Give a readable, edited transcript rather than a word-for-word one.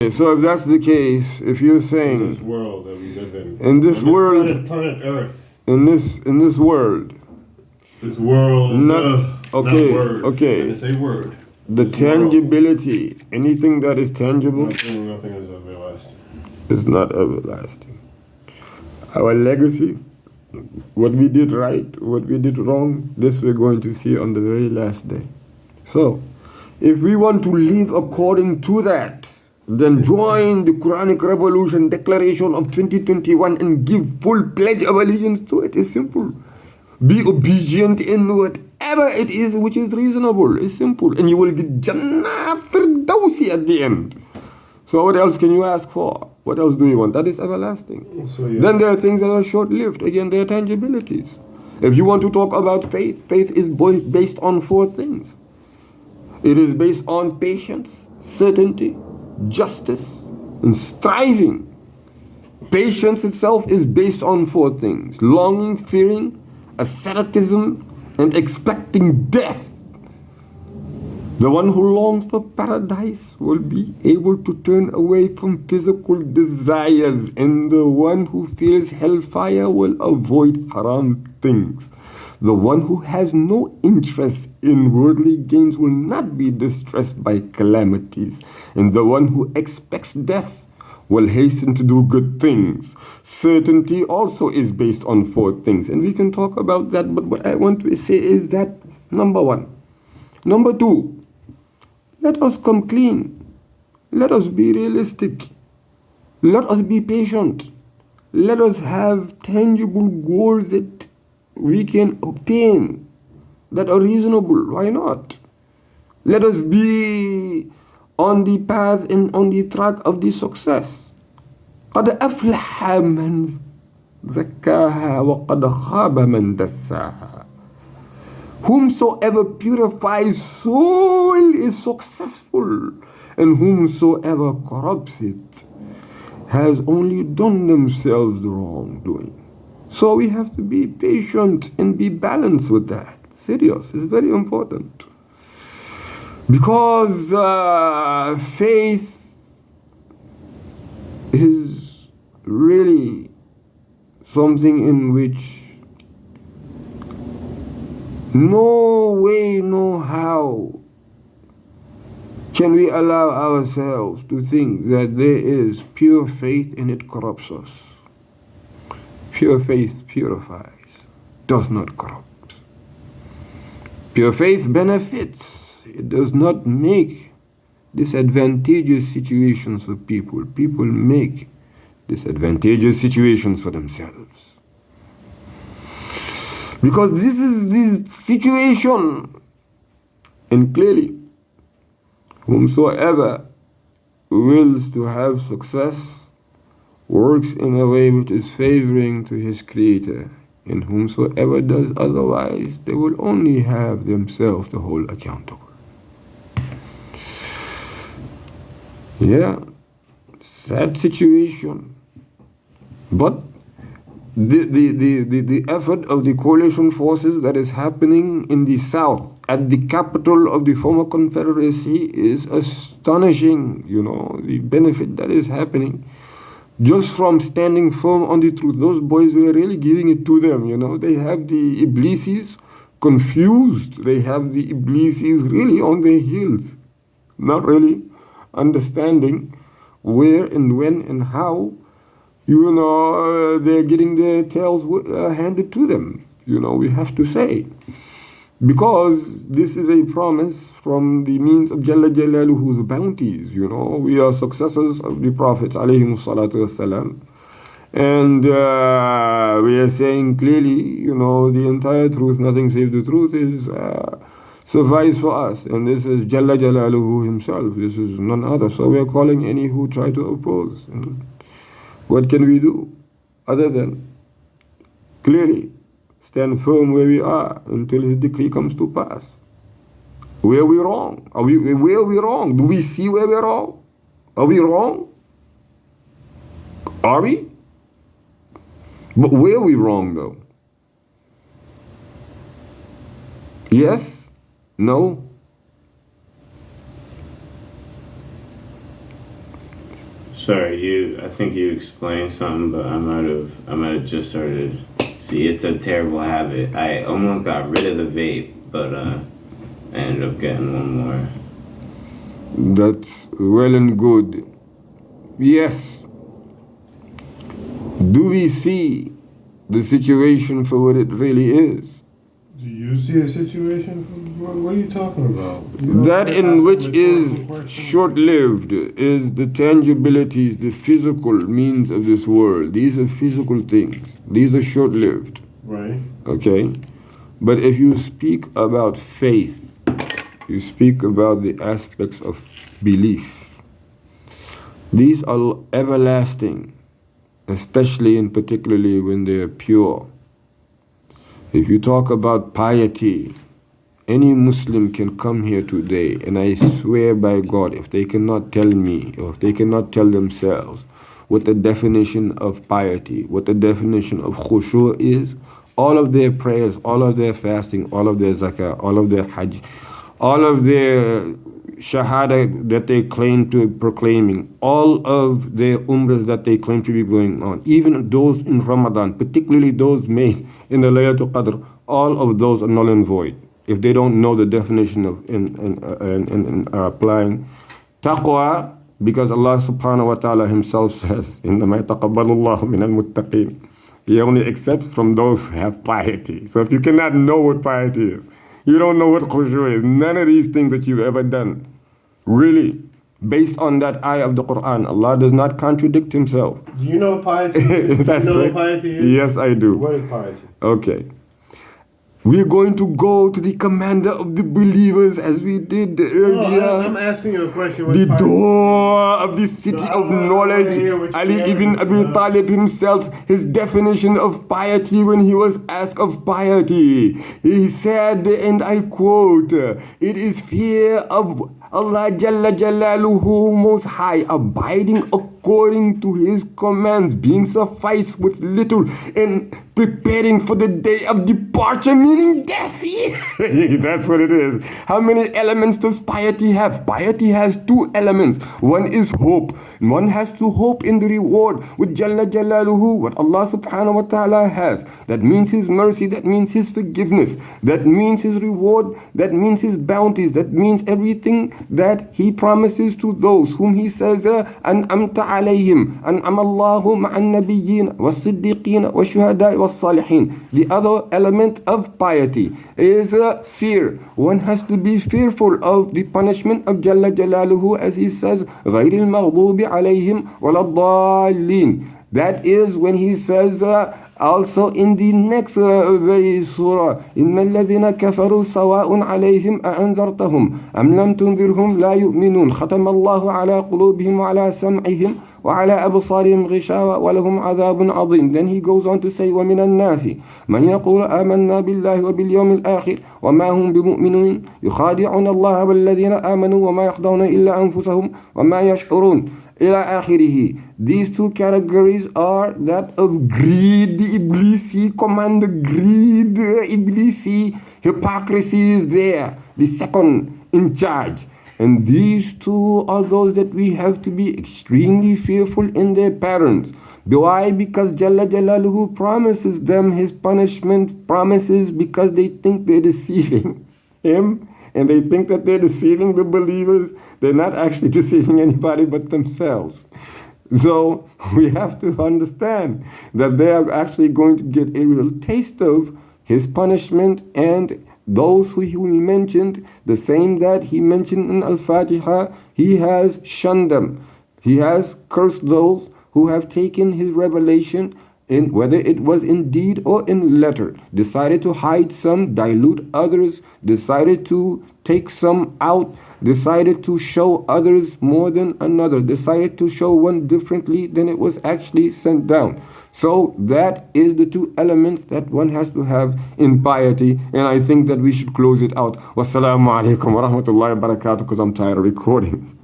So if that's the case, if you're saying in this world that we live in this on world, planet Earth, in this world, this world, okay, not word. okay, I didn't say word. the This world. tangibility, anything that is tangible Nothing is everlasting. is not everlasting. Our legacy, what we did right, what we did wrong, this we're going to see on the very last day. So, if we want to live according to that, then join the Quranic Revolution Declaration of 2021 and give full pledge of allegiance to it. It's simple. Be obedient in whatever it is which is reasonable. It's simple. And you will get Jannah Firdausi at the end. So what else can you ask for? What else do you want? That is everlasting. So, yeah. Then there are things that are short-lived. Again, there are tangibilities. If you want to talk about faith, faith is based on four things. It is based on patience, certainty, justice, and striving. Patience itself is based on four things: longing, fearing, asceticism, and expecting death. The one who longs for paradise will be able to turn away from physical desires, and the one who fears hellfire will avoid haram things. The one who has no interest in worldly gains will not be distressed by calamities, and the one who expects death will hasten to do good things. Certainty also is based on four things, and we can talk about that, but what I want to say is that, number one. Number two, let us come clean. Let us be realistic. Let us be patient. Let us have tangible goals that we can obtain, that are reasonable. Why not? Let us be on the path and on the track of the success. قد أفلح من زكاها وقد خاب من دساها. Whomsoever purifies soul is successful, and whomsoever corrupts it has only done themselves the wrongdoing. So we have to be patient and be balanced with that. Serious, it's very important. Because faith is really something in which no way, no how can we allow ourselves to think that there is pure faith and it corrupts us. Pure faith purifies, does not corrupt. Pure faith benefits, it does not make disadvantageous situations for people. People make disadvantageous situations for themselves. Because this is the situation, and clearly, whomsoever wills to have success works in a way which is favoring to his Creator, and whomsoever does otherwise, they will only have themselves to hold accountable. Yeah, sad situation, but the effort of the coalition forces that is happening in the south at the capital of the former Confederacy is astonishing. You know, the benefit that is happening just from standing firm on the truth. Those boys were really giving it to them. You know, they have the Iblises confused. They have the Iblises really on their heels, not really understanding where and when and how, you know, they're getting their tails handed to them. You know, we have to say. Because this is a promise from the means of Jalla Jalaluhu's bounties. You know, we are successors of the Prophet alayhi salatu wasalam. And we are saying clearly, you know, the entire truth, nothing save the truth, is suffice for us. And this is Jalla Jalaluhu himself. This is none other. So we are calling any who try to oppose. And what can we do other than clearly stand firm where we are until his decree comes to pass? Where are we wrong? Where are we wrong? Do we see where we're wrong? Are we wrong? Are we? But where are we wrong though? Yes? No? Sorry, I think you explained something, but I might have just started. See, it's a terrible habit. I almost got rid of the vape, but I ended up getting one more. That's well and good. Yes. Do we see the situation for what it really is? Do you see a situation? What are you talking about? That in which is short-lived is the tangibilities, the physical means of this world. These are physical things. These are short-lived. Right. Okay? But if you speak about faith, you speak about the aspects of belief. These are everlasting, especially and particularly when they are pure. If you talk about piety, any Muslim can come here today, and I swear by God, if they cannot tell me, or if they cannot tell themselves what the definition of piety, what the definition of khushu is, all of their prayers, all of their fasting, all of their zakah, all of their hajj, all of their shahada that they claim to be proclaiming, all of their umrahs that they claim to be going on, even those in Ramadan, particularly those made in the Laylatul Qadr, all of those are null and void if they don't know the definition of in applying taqwa, because Allah subhanahu wa ta'ala himself says, إِنَّمَا يَتَقَبَّلُ اللَّهُ مِنَ الْمُتَّقِينَ. He only accepts from those who have piety. So if you cannot know what piety is, you don't know what khushu is, none of these things that you've ever done, really, based on that ayah of the Quran, Allah does not contradict himself. Do you know what piety is? That's Do you know correct. what piety is? Yes, I do. What is piety? Okay. We're going to go to the commander of the believers as we did earlier. No, I'm asking you a question. The door of the city of knowledge. Ali ibn Abi Talib himself, his definition of piety when he was asked of piety. He said, and I quote, "It is fear of Allah Jalla Jalaluhu Most High, abiding according to His commands, being sufficed with little, and preparing for the day of departure," meaning death. That's what it is. How many elements does piety have? Piety has two elements. One is hope. One has to hope in the reward with Jalla Jalaluhu, what Allah subhanahu wa ta'ala has. That means His mercy, that means His forgiveness, that means His reward, that means His bounties, that means everything that He promises to those whom He says, "An'amta alayhim, an'ama Allahu ma'an nabiyyin, was-siddiqin, was-shuhada, was-salihin." The other element of piety is fear. One has to be fearful of the punishment of Jalla Jalaluhu, as He says, غَيْرِ الْمَغْضُوبِ عَلَيْهِمْ وَلَا الضَّالِّينَ. That is when He says also in the next surah, إِنَّ الَّذِينَ كَفَرُوا سَوَاءٌ عَلَيْهِمْ أَأَنذَرْتَهُمْ أَمْ لَمْ تُنذِرْهُمْ لَا يُؤْمِنُونَ خَتَمَ اللَّهُ عَلَى قُلُوبِهِمْ وَعَلَى سَمْعِهِمْ وَعَلَى أَبْصَارِهِمْ غِشَاوَةٌ وَلَهُمْ عَذَابٌ عَظِيمٌ. Then He goes on to say, وَمِنَ النَّاسِ مَنْ يَقُولُ آمَنَّا بِاللَّهِ وَبِالْيَوْمِ الْآخِرِ وَمَا هُمْ بِمُؤْمِنِينَ يُخَادِعُونَ اللَّهَ وَالَّذِينَ آمَنُوا وَمَا يَخْدَعُونَ إِلَّا أَنفُسَهُمْ وَمَا يَشْعُرُونَ إلى آخره. These two categories are that of greed, the Iblisi command, the greed, Iblisi, hypocrisy is there, the second in charge. And these two are those that we have to be extremely fearful in their parents. Why? Because Jalla Jalaluhu promises them His punishment, promises because they think they're deceiving Him. And they think that they're deceiving the believers. They're not actually deceiving anybody but themselves. So we have to understand that they are actually going to get a real taste of His punishment, and those who He mentioned, the same that He mentioned in Al-Fatiha, He has shunned them. He has cursed those who have taken His revelation, in whether it was in deed or in letter, decided to hide some, dilute others, decided to take some out, decided to show others more than another, decided to show one differently than it was actually sent down. So that is the two elements that one has to have in piety, and I think that we should close it out. Wassalamu alaikum wa rahmatullahi wa barakatuh, because I'm tired of recording.